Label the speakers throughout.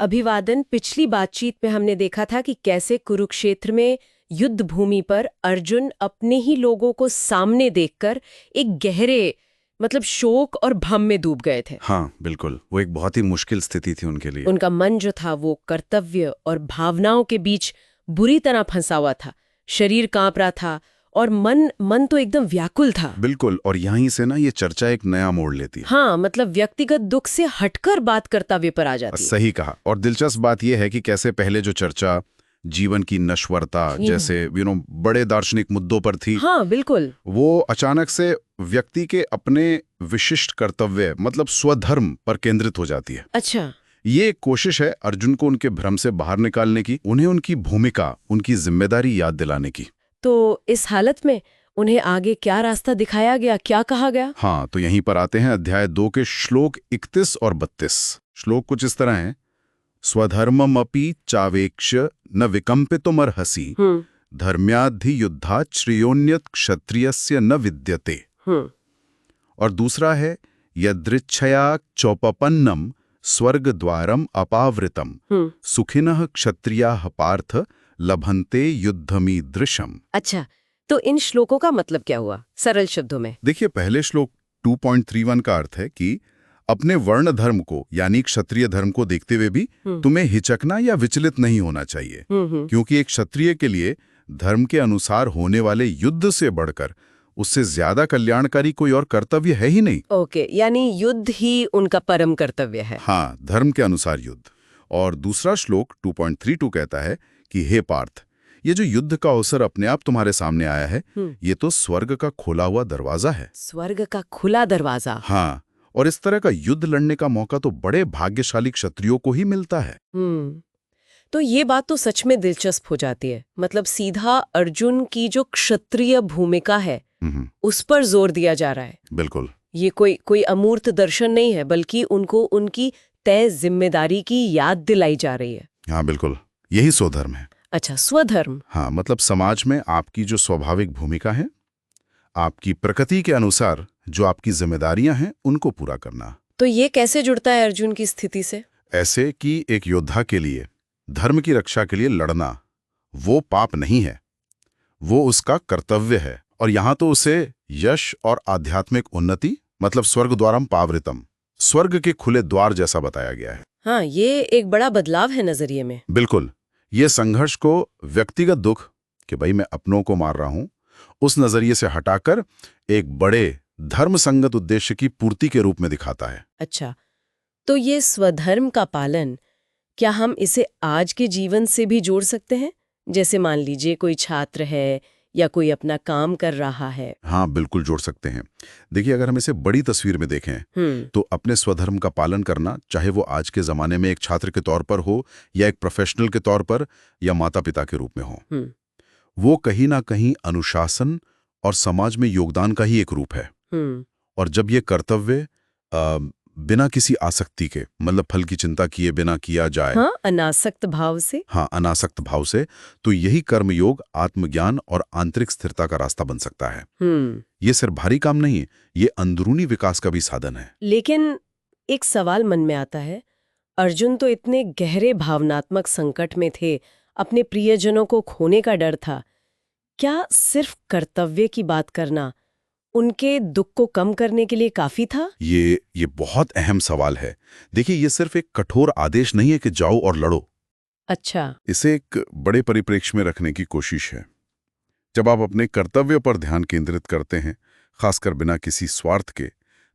Speaker 1: अभिवादन। पिछली बातचीत में हमने देखा था कि कैसे कुरुक्षेत्र में युद्ध भूमि पर अर्जुन अपने ही लोगों को सामने देखकर एक गहरे शोक और भ्रम में डूब गए थे।
Speaker 2: हाँ बिल्कुल, वो एक बहुत ही मुश्किल स्थिति थी उनके लिए।
Speaker 1: उनका मन जो था वो कर्तव्य और भावनाओं के बीच बुरी तरह फंसा हुआ था। शरीर कांप रहा था और मन तो एकदम व्याकुल था।
Speaker 2: बिल्कुल, और यहीं से ना ये चर्चा एक नया मोड़ लेती है।
Speaker 1: हाँ, व्यक्तिगत दुख से हटकर बात कर्तव्य पर आ जाती है।
Speaker 2: सही कहा। और दिलचस्प बात यह है कि कैसे पहले जो चर्चा जीवन की नश्वरता जैसे बड़े दार्शनिक मुद्दों पर थी,
Speaker 1: हाँ बिल्कुल,
Speaker 2: वो अचानक से व्यक्ति के अपने विशिष्ट कर्तव्य स्वधर्म पर केंद्रित हो जाती है।
Speaker 1: अच्छा,
Speaker 2: ये एक कोशिश है अर्जुन को उनके भ्रम से बाहर निकालने की, उन्हें उनकी भूमिका, उनकी जिम्मेदारी याद दिलाने की।
Speaker 1: तो इस हालत में उन्हें आगे क्या रास्ता दिखाया गया, क्या कहा गया?
Speaker 2: हाँ, तो यहीं पर आते हैं अध्याय 2 के श्लोक 31 और 32। श्लोक कुछ इस तरह है। स्वधर्ममपि चावेक्ष न विकम्पितुमर्हसि धर्म्याद्धि युद्धात् श्रेयोन्यत क्षत्रियस्य न विद्यते। और दूसरा है यदृच्छया चौपपन्नम स्वर्गद्वारम अपावृतम सुखिनः क्षत्रियाः पार्थ लभन्ते युद्धमीदृशम।
Speaker 1: अच्छा, तो इन श्लोकों का मतलब क्या हुआ सरल शब्दों में?
Speaker 2: देखिए, पहले श्लोक 2.31 का अर्थ है कि अपने वर्ण धर्म को यानी क्षत्रिय धर्म को देखते हुए भी तुम्हें हिचकना या विचलित नहीं होना चाहिए, क्योंकि एक क्षत्रिय के लिए धर्म के अनुसार होने वाले युद्ध से बढ़कर उससे ज्यादा कल्याणकारी कोई और कर्तव्य है ही नहीं।
Speaker 1: ओके, यानी युद्ध ही उनका परम कर्तव्य है।
Speaker 2: हाँ, धर्म के अनुसार युद्ध। और दूसरा श्लोक 2.32 कहता है कि हे पार्थ, ये जो युद्ध का अवसर अपने आप तुम्हारे सामने आया है, ये तो स्वर्ग का खुला हुआ दरवाजा है।
Speaker 1: स्वर्ग का खुला दरवाजा?
Speaker 2: हाँ, और इस तरह का युद्ध लड़ने का मौका तो बड़े भाग्यशाली क्षत्रियों को ही मिलता है।
Speaker 1: तो ये बात तो सच में दिलचस्प हो जाती है। सीधा अर्जुन की जो क्षत्रिय भूमिका है उस पर जोर दिया जा रहा है।
Speaker 2: बिल्कुल,
Speaker 1: ये कोई अमूर्त दर्शन नहीं है, बल्कि उनको उनकी तय जिम्मेदारी की याद दिलाई जा रही है।
Speaker 2: हाँ बिल्कुल, यही स्वधर्म है।
Speaker 1: अच्छा, स्वधर्म।
Speaker 2: हाँ, समाज में आपकी जो स्वाभाविक भूमिका है, आपकी प्रकृति के अनुसार जो आपकी जिम्मेदारियां हैं, उनको पूरा करना।
Speaker 1: तो ये कैसे जुड़ता है अर्जुन की स्थिति से?
Speaker 2: ऐसे कि एक योद्धा के लिए धर्म की रक्षा के लिए लड़ना वो पाप नहीं है, वो उसका कर्तव्य है। और यहां तो उसे यश और आध्यात्मिक उन्नति स्वर्ग द्वारम पावृतम, स्वर्ग के खुले द्वार जैसा बताया गया है।
Speaker 1: हाँ, ये एक बड़ा बदलाव है नजरिए में।
Speaker 2: बिल्कुल, ये संघर्ष को व्यक्तिगत दुख कि भाई मैं अपनों को मार रहा हूं, उस नजरिए से हटाकर एक बड़े धर्म संगत उद्देश्य की पूर्ति के रूप में दिखाता है।
Speaker 1: अच्छा, तो ये स्वधर्म का पालन, क्या हम इसे आज के जीवन से भी जोड़ सकते हैं? जैसे मान लीजिए कोई छात्र है या कोई अपना काम कर रहा है।
Speaker 2: हाँ बिल्कुल, जोड़ सकते हैं। देखिए, अगर हम इसे बड़ी तस्वीर में देखें तो अपने स्वधर्म का पालन करना, चाहे वो आज के जमाने में एक छात्र के तौर पर हो या एक प्रोफेशनल के तौर पर या माता पिता के रूप में हो, वो कहीं ना कहीं अनुशासन और समाज में योगदान का ही एक रूप है। और जब ये कर्तव्य बिना किसी आसक्ति के फल की चिंता किए बिना किया जाए,
Speaker 1: हाँ, अनासक्त भाव से,
Speaker 2: अनासक्त भाव से, तो यही कर्मयोग आत्मज्ञान और आंतरिक स्थिरता का रास्ता बन सकता है। ये सिर्फ भारी काम नहीं, ये अंदरूनी विकास का भी साधन है।
Speaker 1: लेकिन एक सवाल मन में आता है, अर्जुन तो इतने गहरे भावनात्मक संकट में थे, अपने प्रियजनों को खोने का डर था। क्या सिर्फ कर्तव्य की बात करना उनके दुख को कम करने के लिए काफी था?
Speaker 2: ये बहुत अहम सवाल है। देखिए, ये सिर्फ एक कठोर आदेश नहीं है कि जाओ और लड़ो।
Speaker 1: अच्छा,
Speaker 2: इसे एक बड़े परिप्रेक्ष्य में रखने की कोशिश है। जब आप अपने कर्तव्य पर ध्यान केंद्रित करते हैं, खासकर बिना किसी स्वार्थ के,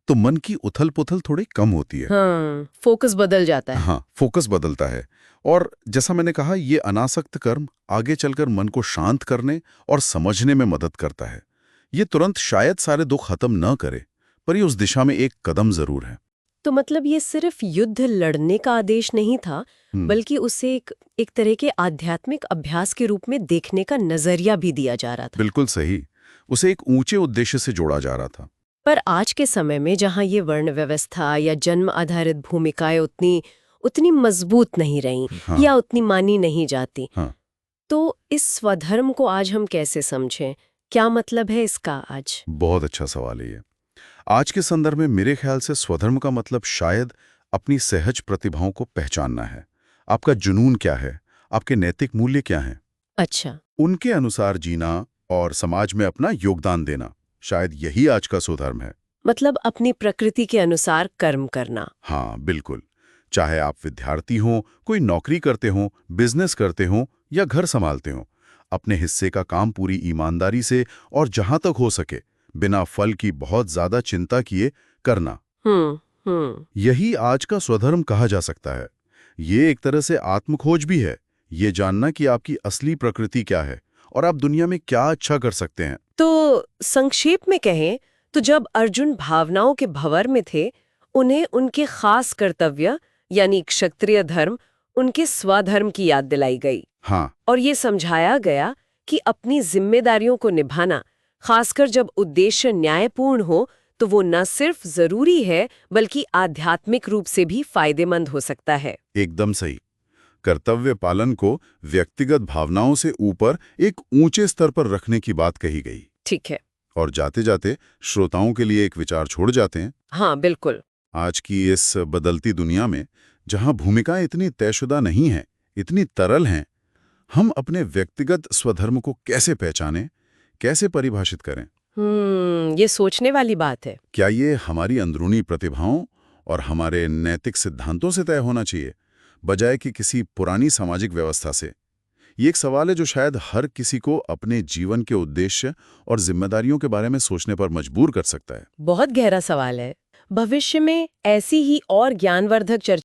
Speaker 2: तो मन की उथल पुथल थोड़ी कम होती है।
Speaker 1: हाँ, फोकस बदल जाता है।
Speaker 2: हाँ, फोकस बदलता है। और जैसा मैंने कहा, ये अनासक्त कर्म आगे चलकर मन को शांत करने और समझने में मदद करता है। ये तुरंत शायद सारे दुख खत्म न करे, पर ये उस दिशा में एक कदम जरूर है।
Speaker 1: तो ये सिर्फ युद्ध लड़ने का आदेश नहीं था, बल्कि उसे एक तरह के आध्यात्मिक अभ्यास के रूप में देखने का नजरिया भी दिया जा रहा था।
Speaker 2: बिल्कुल सही, उसे एक ऊंचे उद्देश्य से जोड़ा जा रहा था।
Speaker 1: पर आज के समय में जहां ये वर्ण व्यवस्था या जन्म आधारित भूमिकाएं उतनी मजबूत नहीं रही, या उतनी मानी नहीं जाती, तो इस स्वधर्म को आज हम कैसे समझें? क्या मतलब है इसका आज?
Speaker 2: बहुत अच्छा सवाल है ये। आज के संदर्भ में मेरे ख्याल से स्वधर्म का मतलब शायद अपनी सहज प्रतिभाओं को पहचानना है, आपका जुनून क्या है, आपके नैतिक मूल्य क्या हैं।
Speaker 1: अच्छा।
Speaker 2: उनके अनुसार जीना और समाज में अपना योगदान देना, शायद यही आज का स्वधर्म है।
Speaker 1: मतलब अपनी प्रकृति के अनुसार कर्म करना।
Speaker 2: हाँ बिल्कुल। चाहे आप विद्यार्थी हों, कोई नौकरी करते हों, बिजनेस करते हों या घर संभालते हों, अपने हिस्से का काम पूरी ईमानदारी से और जहां तक हो सके बिना फल की बहुत ज्यादा चिंता किए करना, यही आज का स्वधर्म कहा जा सकता है। ये एक तरह से आत्मखोज भी है, ये जानना कि आपकी असली प्रकृति क्या है और आप दुनिया में क्या अच्छा कर सकते हैं।
Speaker 1: तो संक्षेप में कहें तो जब अर्जुन भावनाओं के भंवर में थे, उन्हें उनके खास कर्तव्य यानी क्षत्रिय धर्म, उनके स्वधर्म की याद दिलाई गई।
Speaker 2: हाँ,
Speaker 1: और ये समझाया गया कि अपनी जिम्मेदारियों को निभाना, खासकर जब उद्देश्य न्यायपूर्ण हो, तो वो न सिर्फ जरूरी है बल्कि आध्यात्मिक रूप से भी फायदेमंद हो सकता है।
Speaker 2: एकदम सही। कर्तव्य पालन को व्यक्तिगत भावनाओं से ऊपर एक ऊंचे स्तर पर रखने की बात कही गई।
Speaker 1: ठीक है।
Speaker 2: और जाते जाते श्रोताओं के लिए एक विचार छोड़ जाते हैं।
Speaker 1: हाँ बिल्कुल।
Speaker 2: आज की इस बदलती दुनिया में जहां भूमिकाएं इतनी तयशुदा नहीं हैं, इतनी तरल हैं, हम अपने व्यक्तिगत स्वधर्म को कैसे पहचानें, कैसे परिभाषित करें?
Speaker 1: ये सोचने वाली बात है।
Speaker 2: क्या ये हमारी अंदरूनी प्रतिभाओं और हमारे नैतिक सिद्धांतों से तय होना चाहिए, बजाय कि किसी पुरानी सामाजिक व्यवस्था से? ये एक सवाल है जो शायद हर किसी को अपने जीवन के उद्देश्य और जिम्मेदारियों के बारे में सोचने पर मजबूर कर सकता है।
Speaker 1: बहुत गहरा सवाल है। भविष्य में ऐसी ही और ज्ञानवर्धक चर्चा